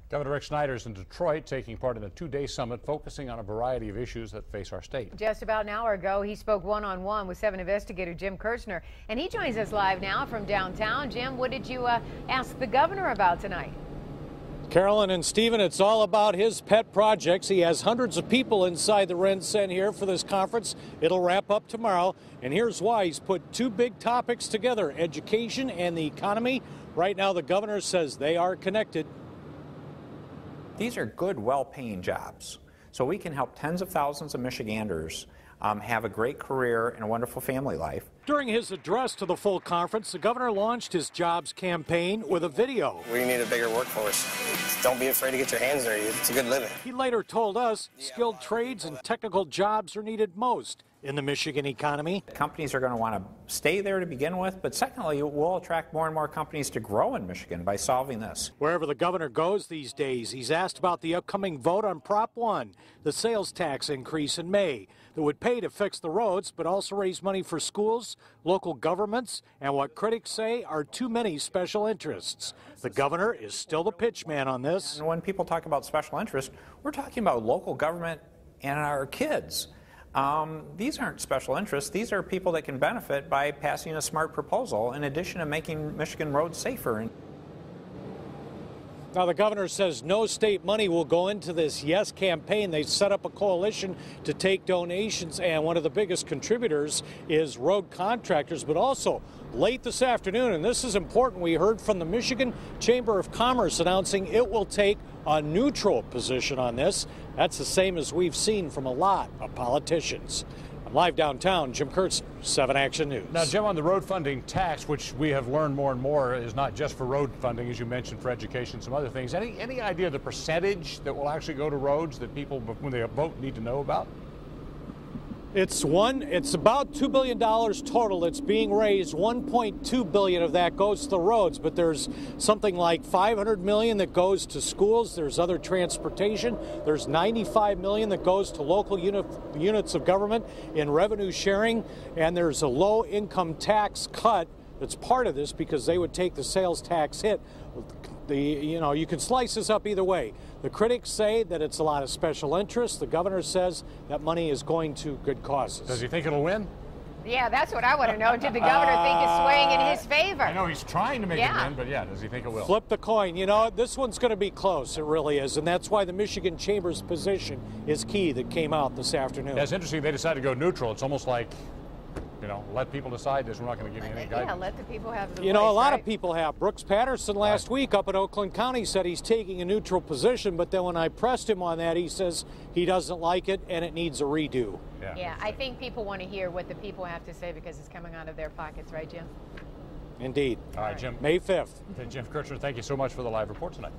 Governor Rick Snyder is in Detroit taking part in a two-day summit focusing on a variety of issues that face our state. Just about an hour ago, he spoke one-on-one with 7 investigator Jim Kirchner, and he joins us live now from downtown. Jim, what did you ask the governor about tonight? Carolyn and Stephen, it's all about his pet projects. He has hundreds of people inside the RenCen here for this conference. It'll wrap up tomorrow, and here's why. He's put two big topics together, education and the economy. Right now, the governor says they are connected. These are good, well-paying jobs. So we can help tens of thousands of Michiganders have a great career and a wonderful family life. During his address to the full conference, the governor launched his jobs campaign with a video. We need a bigger workforce. Don't be afraid to get your hands dirty. It's a good living. He later told us skilled trades and technical jobs are needed most in the Michigan economy. Companies are going to want to stay there to begin with, but secondly, we'll attract more and more companies to grow in Michigan by solving this. Wherever the governor goes these days, he's asked about the upcoming vote on Prop 1, the sales tax increase in May that would pay to fix the roads, but also raise money for schools, local governments, and what critics say are too many special interests. The governor is still the pitch man on this. And when people talk about special interest, we're talking about local government and our kids. These aren't special interests. These are people that can benefit by passing a smart proposal in addition to making Michigan roads safer. Now, the governor says no state money will go into this Yes campaign. They set up a coalition to take donations, and one of the biggest contributors is road contractors, but also late this afternoon, and this is important, we heard from the Michigan Chamber of Commerce announcing it will take a neutral position on this. That's the same as we've seen from a lot of politicians. I'm live downtown, Jim Kirchner, 7 Action News. Now, Jim, on the road funding tax, which we have learned more and more is not just for road funding, as you mentioned, for education, some other things. Any idea of the percentage that will actually go to roads that people, when they vote, need to know about? It's about $2 billion total. It's being raised. $1.2 billion of that goes to the roads, but there's something like $500 million that goes to schools. There's other transportation. There's $95 million that goes to local units of government in revenue sharing, and there's a low income tax cut that's part of this because they would take the sales tax hit. You can slice this up either way. The critics say that it's a lot of special interests. The governor says that money is going to good causes. Does he think it'll win? Yeah, that's what I want to know. Did the governor think it's swaying in his favor? I know he's trying to make it win, but yeah, does he think it will? Flip the coin. You know, this one's going to be close. It really is. And that's why the Michigan Chamber's position is key that came out this afternoon. Yeah, it's interesting they decided to go neutral. It's almost like, let people decide this. We're not going to give you any guidance. Yeah, let the people have the voice, a lot of people have. Brooks Patterson last week up at Oakland County said he's taking a neutral position, but then when I pressed him on that, he says he doesn't like it and it needs a redo. Yeah, I think people want to hear what the people have to say because it's coming out of their pockets, right, Jim? Indeed. All right, Jim. May 5th. Jim Kirchner, thank you so much for the live report tonight.